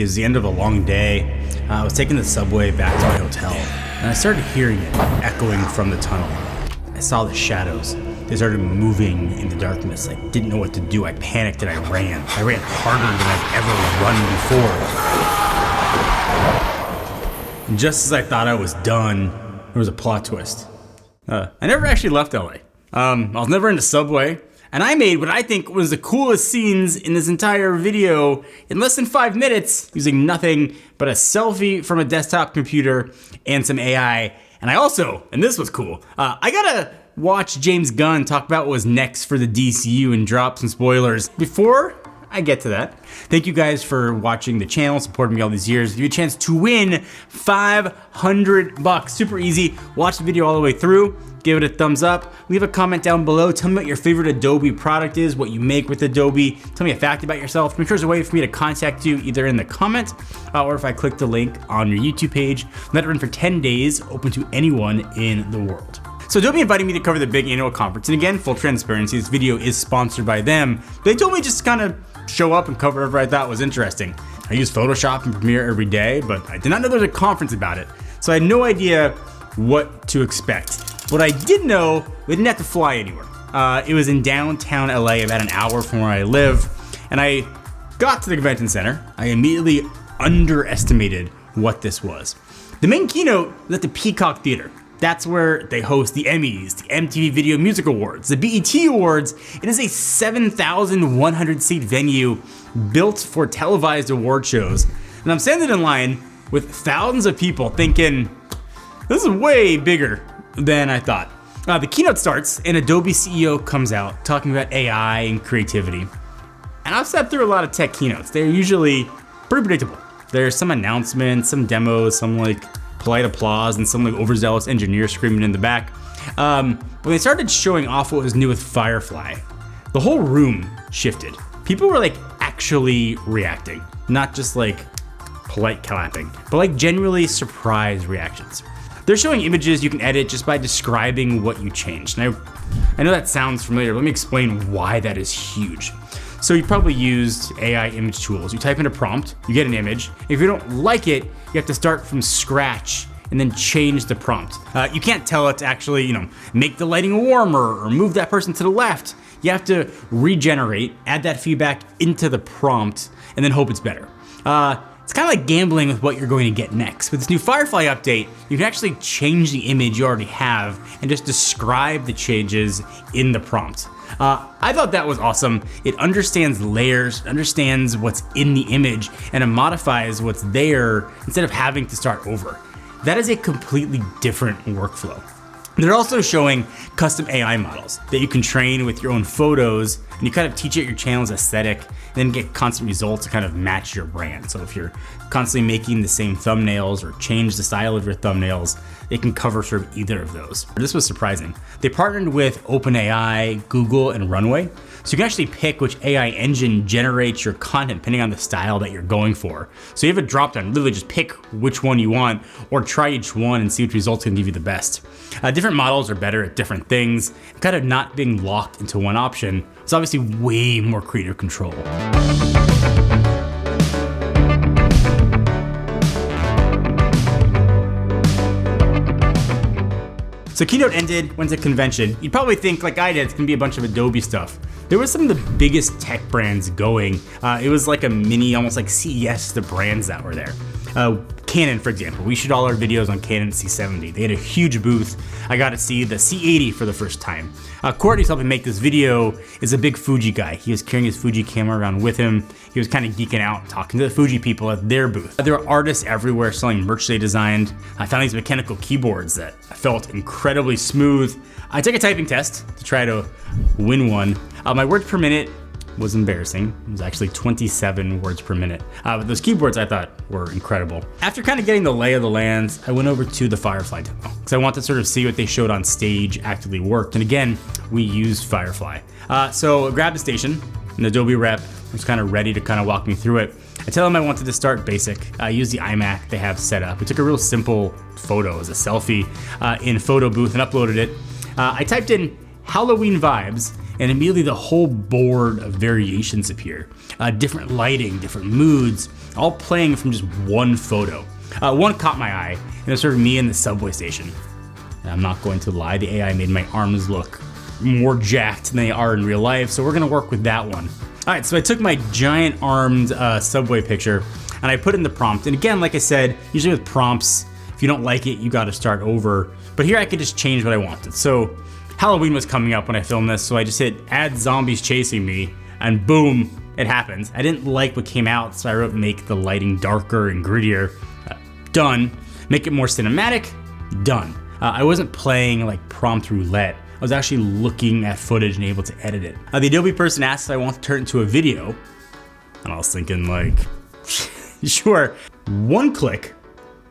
It was the end of a long day. I was taking the subway back to my hotel, and I started hearing it echoing from the tunnel. I saw the shadows. They started moving in the darkness. I didn't know what to do. I panicked and I ran. I ran harder than I've ever run before. And just as I thought I was done, there was a plot twist. I never actually left LA. I was never in the subway, and I made what I think was the coolest scenes in this entire video in less than 5 minutes using nothing but a selfie from a desktop computer and some AI. And I also, and this was cool, I gotta watch James Gunn talk about what was next for the DCU and drop some spoilers. Before I get to that, thank you guys for watching the channel, supporting me all these years. Give you a chance to win $500. Super easy. Watch the video all the way through. Give it a thumbs up. Leave a comment down below. Tell me what your favorite Adobe product is, what you make with Adobe. Tell me a fact about yourself. Make sure there's a way for me to contact you either in the comments or if I click the link on your YouTube page. Let it run for 10 days, open to anyone in the world. So Adobe invited me to cover the big annual conference. And again, full transparency, this video is sponsored by them. They told me just to kind of show up and cover whatever I thought was interesting. I use Photoshop and Premiere every day, but I did not know there was a conference about it. So I had no idea what to expect. What I did know, we didn't have to fly anywhere. It was in downtown LA, about an hour from where I live. And I got to the convention center. I immediately underestimated what this was. The main keynote was at the Peacock Theater. That's where they host the Emmys, the MTV Video Music Awards, the BET Awards. It is a 7,100 seat venue built for televised award shows. And I'm standing in line with thousands of people thinking, this is way bigger than I thought. The keynote starts and Adobe CEO comes out talking about AI and creativity. And I've sat through a lot of tech keynotes. They're usually pretty predictable. There's some announcements, some demos, some like polite applause, and some like overzealous engineer screaming in the back. When they started showing off what was new with Firefly, the whole room shifted. People were like actually reacting, not just like polite clapping, but like genuinely surprised reactions. They're showing images you can edit just by describing what you changed. And I know that sounds familiar, but let me explain why that is huge. So you probably used AI image tools. You type in a prompt, you get an image. If you don't like it, you have to start from scratch and then change the prompt. You can't tell it to actually, make the lighting warmer or move that person to the left. You have to regenerate, add that feedback into the prompt, and then hope it's better. It's kind of like gambling with what you're going to get next. With this new Firefly update, you can actually change the image you already have and just describe the changes in the prompt. I thought that was awesome. It understands layers, understands what's in the image, and it modifies what's there instead of having to start over. That is a completely different workflow. They're also showing custom AI models that you can train with your own photos, and you kind of teach it your channel's aesthetic, and then get constant results to kind of match your brand. So if you're constantly making the same thumbnails or change the style of your thumbnails, they can cover sort of either of those. This was surprising. They partnered with OpenAI, Google, and Runway. So you can actually pick which AI engine generates your content depending on the style that you're going for. So you have a drop down, literally just pick which one you want or try each one and see which results can give you the best. Different models are better at different things. Kind of not being locked into one option is obviously way more creative control. So keynote ended, went to convention. You'd probably think, like I did, it's gonna be a bunch of Adobe stuff. There was some of the biggest tech brands going. It was like a mini, almost like CES, the brands that were there. Canon, for example, we shoot all our videos on Canon C70. They had a huge booth. I got to see the C80 for the first time. Courtney's helping make this video, is a big Fuji guy. He was carrying his Fuji camera around with him. He was kind of geeking out, talking to the Fuji people at their booth. There were artists everywhere selling merch they designed. I found these mechanical keyboards that felt incredibly smooth. I took a typing test to try to win one. My words per minute was embarrassing. It was actually 27 words per minute. But those keyboards I thought were incredible. After kind of getting the lay of the land, I went over to the Firefly demo because I wanted to sort of see what they showed on stage actually worked. And again, we used Firefly. So I grabbed the station, an Adobe rep was kind of ready to kind of walk me through it. I tell them I wanted to start basic. I used the iMac they have set up. We took a real simple photo as a selfie in photo booth and uploaded it. I typed in Halloween vibes, and immediately the whole board of variations appear. Different lighting, different moods, all playing from just one photo. One caught my eye, and it was sort of me in the subway station. And I'm not going to lie, the AI made my arms look more jacked than they are in real life, so we're gonna work with that one. All right, so I took my giant armed subway picture and I put in the prompt. And again, like I said, usually with prompts, if you don't like it, you gotta start over. But here I could just change what I wanted. So Halloween was coming up when I filmed this, so I just hit add zombies chasing me, and boom, it happened. I didn't like what came out, so I wrote make the lighting darker and grittier. Done. Make it more cinematic. Done. I wasn't playing like prompt roulette. I was actually looking at footage and able to edit it. The Adobe person asked if I want to turn it into a video, and I was thinking like, sure. One click,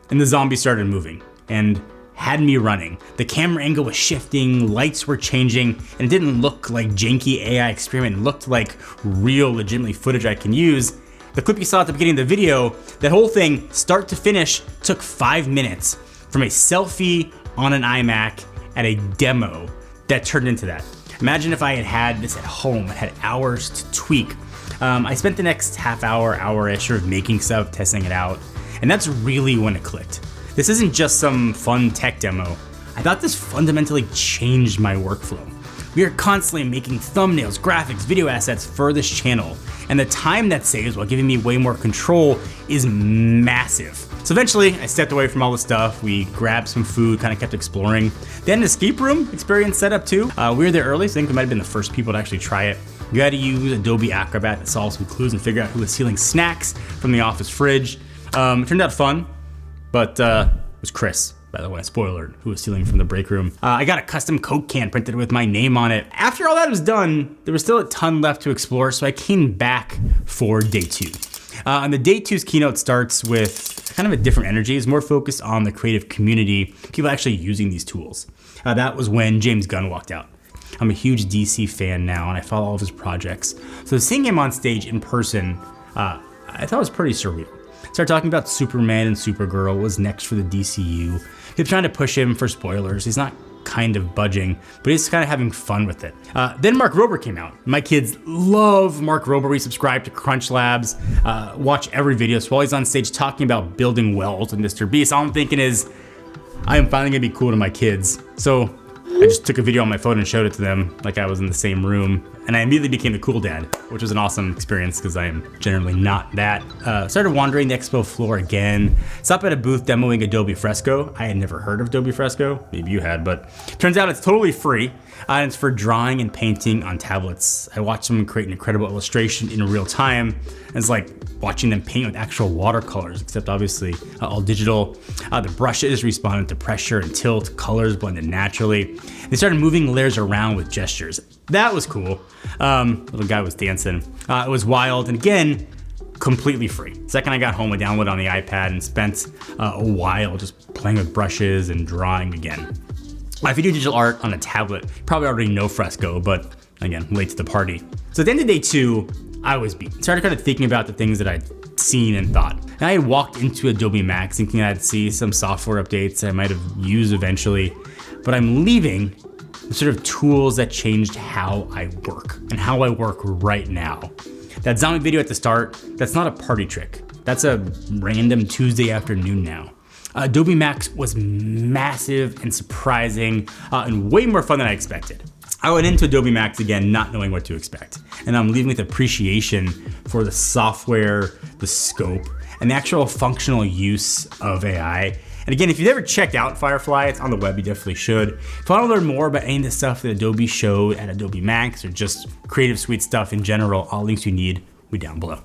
and the zombie started moving and had me running. The camera angle was shifting, lights were changing, and it didn't look like janky AI experiment. It looked like real, legitimately footage I can use. The clip you saw at the beginning of the video, that whole thing, start to finish, took 5 minutes from a selfie on an iMac at a demo that turned into that. Imagine if I had had this at home, I had hours to tweak. I spent the next half hour, hour-ish sort of making stuff, testing it out, and that's really when it clicked. This isn't just some fun tech demo. I thought this fundamentally changed my workflow. We are constantly making thumbnails, graphics, video assets for this channel, and the time that saves while giving me way more control is massive. So eventually, I stepped away from all the stuff. We grabbed some food, kind of kept exploring. Then an escape room experience set up too. We were there early, so I think we might have been the first people to actually try it. You had to use Adobe Acrobat to solve some clues and figure out who was stealing snacks from the office fridge. It turned out fun, but it was Chris, by the way, spoiler, who was stealing from the break room. I got a custom Coke can printed with my name on it. After all that was done, there was still a ton left to explore, so I came back for day 2. And the day 2's keynote starts with kind of a different energy. It's more focused on the creative community, people actually using these tools. That was when James Gunn walked out. I'm a huge DC fan now, and I follow all of his projects. So seeing him on stage in person, I thought was pretty surreal. Started talking about Superman and Supergirl, was next for the DCU. Kept trying to push him for spoilers. He's not kind of budging, but he's kind of having fun with it. Then Mark Rober came out. My kids love Mark Rober. We subscribe to Crunch Labs, watch every video. So while he's on stage talking about building wells with Mr. Beast, all I'm thinking is, I am finally gonna be cool to my kids. So I just took a video on my phone and showed it to them like I was in the same room. And I immediately became the cool dad, which was an awesome experience because I am generally not that. Started wandering the expo floor again. Stopped at a booth demoing Adobe Fresco. I had never heard of Adobe Fresco. Maybe you had, but turns out it's totally free. And it's for drawing and painting on tablets. I watched someone create an incredible illustration in real time. And it's like watching them paint with actual watercolors, except obviously all digital. The brushes responded to pressure and tilt, colors blended naturally. They started moving layers around with gestures. That was cool. Little guy was dancing. It was wild, and again, completely free. Second I got home, I downloaded it on the iPad and spent a while just playing with brushes and drawing again. If you do digital art on a tablet, you probably already know Fresco, but again, late to the party. So at the end of day 2, I was beat. Started kind of thinking about the things that I'd seen and thought. And I had walked into Adobe MAX thinking I'd see some software updates I might have used eventually, but I'm leaving the sort of tools that changed how I work and how I work right now. That zombie video at the start, that's not a party trick. That's a random Tuesday afternoon now. Adobe MAX was massive and surprising and way more fun than I expected. I went into Adobe MAX again not knowing what to expect, and I'm leaving with appreciation for the software, the scope, and the actual functional use of AI. And again, if you've never checked out Firefly, it's on the web, you definitely should. If you want to learn more about any of the stuff that Adobe showed at Adobe MAX or just Creative Suite stuff in general, all links you need will be down below.